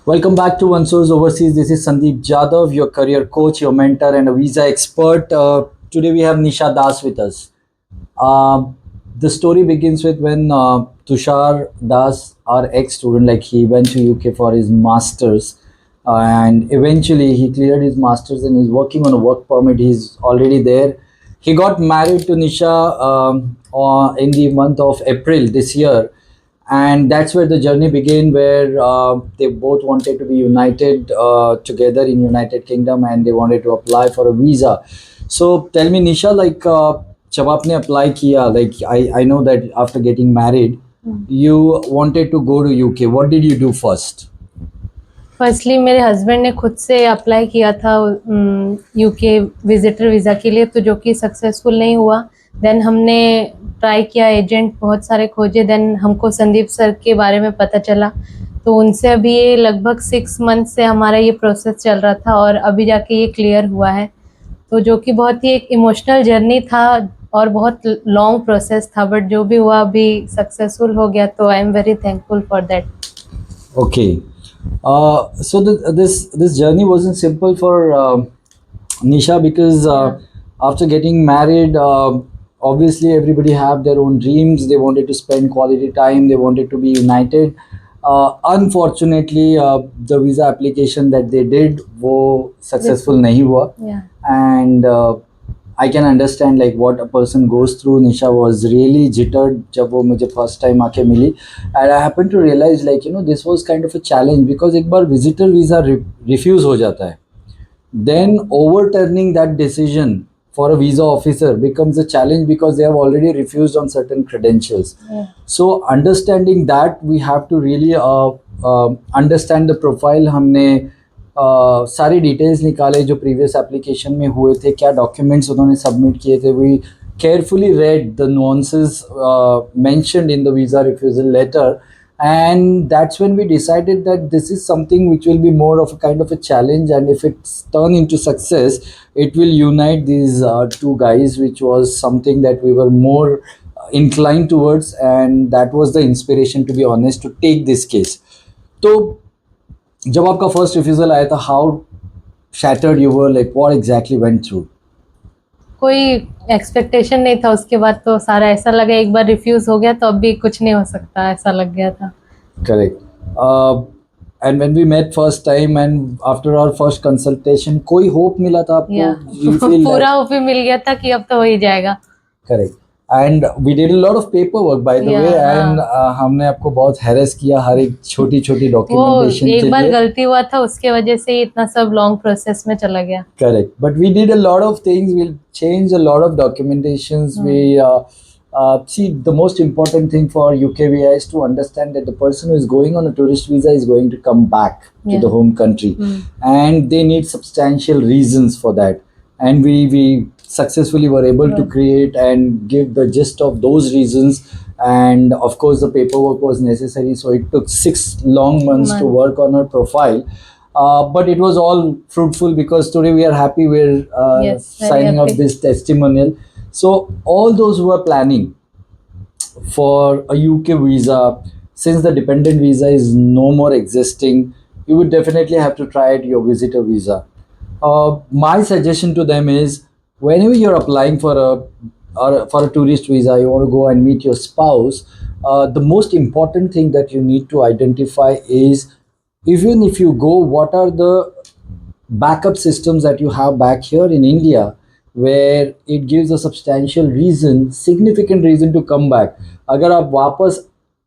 Welcome back to OneSource Overseas. This is Sandeep Jadhav, your career coach, your mentor, and a visa expert. Today we have Nisha Das with us. The story begins with when Tushar Das, our ex-student, like he went to UK for his masters, and eventually he cleared his masters and he's working on a work permit. He's already there. He got married to Nisha in the month of April this year, and that's where the journey began, where they both wanted to be united together in United Kingdom, and they wanted to apply for a visa. So tell me, Nisha, like जब आपने apply किया, like I know that after getting married you wanted to go to UK. What did you do first? Firstly मेरे husband ने खुद से apply किया था UK visitor visa के लिए, तो जो कि सक्सेसफुल नहीं हुआ। देन हमने ट्राई किया, एजेंट बहुत सारे खोजे। देन हमको संदीप सर के बारे में पता चला, तो उनसे अभी ये लगभग 6 मंथ से हमारा ये प्रोसेस चल रहा था और अभी जाके ये क्लियर हुआ है। तो जो कि बहुत ही एक इमोशनल जर्नी था और बहुत लॉन्ग प्रोसेस था, बट जो भी हुआ अभी सक्सेसफुल हो गया, तो I am very thankful for that. Okay. So this journey wasn't simple for Nisha, because after getting married, obviously everybody have their own dreams. They wanted to spend quality time. They wanted to be united. Unfortunately, the visa application that they did वो successful नहीं हुआ. Yeah. And I can understand like what a person goes through. Nisha was really jittered जब वो मुझे first time आके मिली, and I happened to realize like this was kind of a challenge, because एक बार visitor visa refuse हो जाता है, then overturning that decision for a visa officer becomes a challenge, because they have already refused on certain credentials. Yeah. So understanding that, we have to really understand the profile. हमने सारे details निकाले जो previous application में हुए थे, क्या documents उन्होंने submit किए थे. We carefully read the nuances mentioned in the visa refusal letter, and that's when we decided that this is something which will be more of a kind of a challenge, and if it's turned into success, it will unite these two guys, which was something that we were more inclined towards, and that was the inspiration, to be honest, to take this case. तो जब आपका first refusal आया था, how shattered you were, like what exactly went through? कोई expectation नहीं था। उसके बाद तो सारा ऐसा लगा, एक बार रिफ्यूज हो गया तो अब भी कुछ नहीं हो सकता, ऐसा लग गया था। Correct. And when we met first time and after our first consultation, कोई होप मिला था आपको? You feel पूरा that- होप ही मिल गया था कि अब तो हो ही जाएगा। Correct. And we did a lot of paper work by the way, and हमने आपको बहुत हैरेस किया हर एक छोटी छोटी वो डॉक्यूमेंटेशन के एक बार लिए. गलती हुआ था, उसके वजह से ही इतना सब लॉन्ग प्रोसेस में चला गया। Correct. But we did a lot of things. We'll change a lot of documentations. We see, the most important thing for UKVI is to understand that the person who is going on a tourist visa is going to come back to Yeah. the home country, and they need substantial reasons for that. And we successfully were able to create and give the gist of those reasons. And of course, the paperwork was necessary, so it took 6 long months to work on her profile. But it was all fruitful, because today we are happy we're Yes, very signing up happy. this testimonial. So all those who are planning for a UK visa, since the dependent visa is no more existing, you would definitely have to try it, your visitor visa. My suggestion to them is, whenever you're applying for a tourist visa, you want to go and meet your spouse, the most important thing that you need to identify is, even if you go, what are the backup systems that you have back here in India, where it gives a substantial reason, significant reason to come back. अगर आप वापस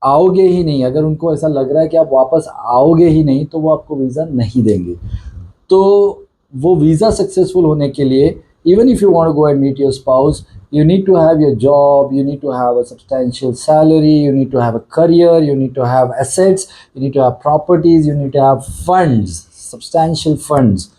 आओगे ही नहीं, अगर उनको ऐसा लग रहा है कि आप वापस आओगे ही नहीं, तो वो आपको वीज़ा नहीं देंगे. तो वो वीज़ा सक्सेसफुल होने के लिए, even if you want to go and meet your spouse, you need to have your job, you need to have a substantial salary, you need to have a career, you need to have assets, you need to have properties, you need to have funds, substantial funds.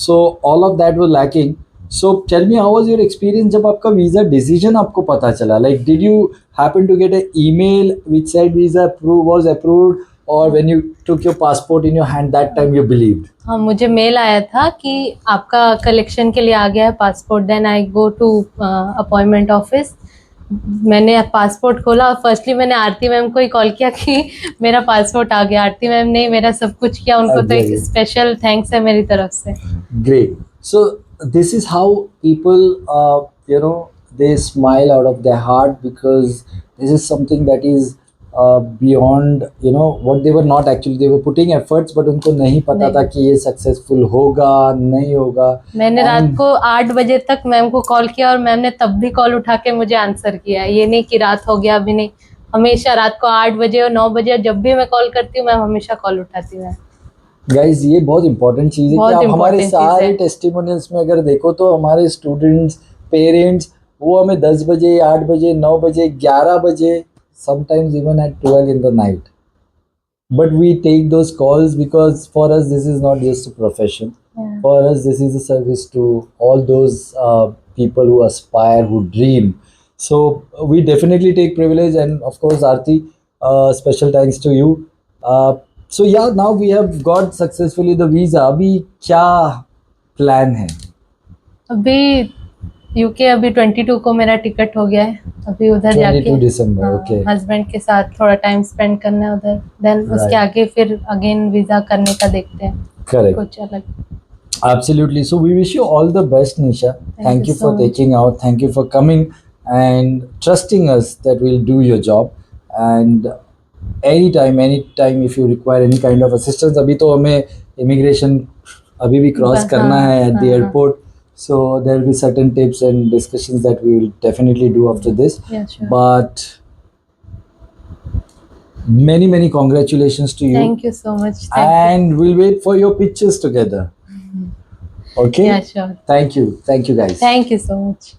So all of that was lacking. So tell me, how was your experience जब आपका visa decision आपको पता चला? Like, did you happen to get an email which said visa was approved, or when you took your passport in your hand, that time you believed? हाँ, मुझे mail आया था कि आपका कलेक्शन के लिए आ गया है passport. Then I go to appointment office, मैंने पासपोर्ट खोला और फर्स्टली मैंने आरती मैम को ही कॉल किया कि मेरा पासपोर्ट आ गया। आरती मैम ने मेरा सब कुछ किया, उनको तो एक Agree. स्पेशल थैंक्स है मेरी तरफ से। Great. So this is how people, they smile out of their heart because this is something that is beyond, what they were not actually. They were putting efforts, but उनको नहीं पता नहीं। था कि ये सक्सेसफुल होगा नहीं होगा. मैंने रात And को 8 बजे तक मैम को कॉल किया और मैम ने तब भी कॉल उठा के मुझे आंसर किया। ये नहीं कि रात हो गया अभी नहीं, हमेशा रात को 8 बजे और 9 बजे जब भी मैं कॉल करती हूँ मैम हमेशा कॉल उठाती है। गाइज ये बहुत इंपॉर्टेंट चीज़ है कि बहुत आप हमारे important चीज़ है। सारे टेस्टिमोनियल्स में अगर देखो तो हमारे स्टूडेंट्स, पेरेंट्स, वो हमें 10 बजे, 8 बजे, 9 बजे, 11 बजे, sometimes even at 12 in the night. But we take those calls because for us this is not just a profession. Yeah. For us this is a service to all those people who aspire, who dream. So we definitely take privilege, and of course Aarti, special thanks to you. So yeah, now we have got successfully the visa. अभी क्या plan है? अभी UK अभी 22 को मेरा ticket हो गया है। अभी उधर जाके 22 दिसंबर, okay. हस्बैंड के साथ थोड़ा टाइम स्पेंड करना है उधर, देन उसके Right. आगे फिर अगेन वीजा करने का देखते हैं Correct. कुछ अलग। Absolutely. So we wish you all the best, Nisha. Thank you you for so much. taking out. Thank you for coming and trusting us that we'll do your job. And anytime if you require any kind of assistance, अभी तो हमें immigration अभी भी cross हाँ, करना है at the हाँ, हाँ। airport. So there will be certain tips and discussions that we will definitely do after this. Yeah, sure. But many congratulations to you. Thank you so much. Thank And we'll wait for your pictures together. you. Okay? Yeah, sure. Thank you. Thank you, guys. Thank you so much.